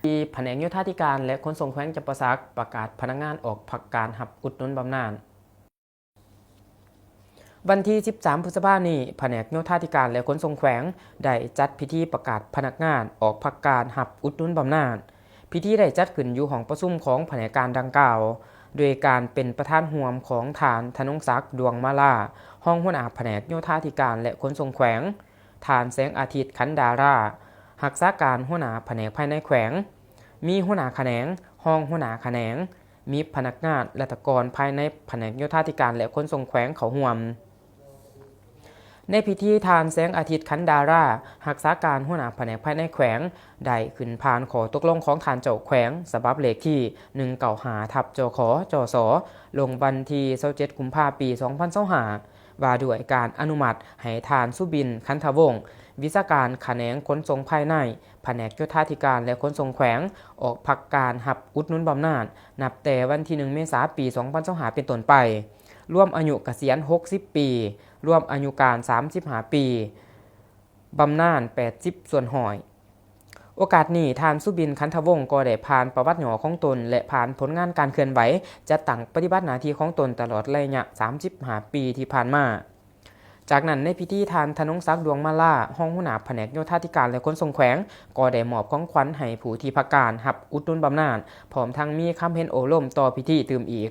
ที่แผนกโยธาธิการและขนส่งแขวงจำปาสักประกาศพนักงานออกพักการหับอุดหนุนบำนาญวันที่ 13 พฤษภาคมนี้แผนกโยธาธิการและขนส่งแขวงได้จัดพิธีประกาศพนักงานออกพักการหับอุดหนุนบำนาญพิธีได้จัดขึ้นอยู่ห้องประชุมของแผนกการดังกล่าวโดยการเป็นประธานร่วมของฐานธนงศักดิ์ดวงมาลาห้องหัวหน้าแผนกโยธาธิการและขนส่งแขวงฐานแสงอาทิตย์ขันดารารักษาการหัวหน้าแผนกภายในแขวงมีหัวหน้าแขนงห้องหัวหน้าแขนงมีพนักงานและตกรภายในแผนกโยธาธิการและขนส่งแขวงเขาร่วมในพิธีทานแสงอาทิตย์ขันดารารักษาการหัวหน้าแผนกภายในแขวงได้ขึ้นผ่านขอตกลงของทานเจ้าแขวงฉบับเลขที่195/จขจสลงวันที่27 กุมภาพันธ์ ปี2025ว่าด้วยการอนุมัติให้ทานสุบินขันธวงศ์วิชาการแขนงขนส่งภายในแผนกโยธาธิการและขนส่งแขวงออกพักการหับอุดหนุนบำนาญนับแต่วันที่1 เมษายน ปี2025เป็นต้นไปร่วมอายุเกษียณ60 ปีร่วมอายุการ35 ปีบำนาญ80 ส่วนหอยโอกาสนี้ทานสุบินขันธวงศ์ก็ได้ผ่านประวัติหย่อของตนและผ่านผลงานการเคลื่อนไหวจัดตั้งปฏิบัติหน้าที่ของตนตลอดระยะ35 ปีที่ผ่านมาจากนั้นในพิธีทานธนงศักดิ์ดวงมาลาห้องหัวหน้าแผนกโยธาธิการและขนส่งแขวงก็ได้มอบของขวัญให้ผู้ที่พักการหับอุดหนุนบำนาญพร้อมทั้งมีคำเห็นโอลมต่อพิธีตื่มอีก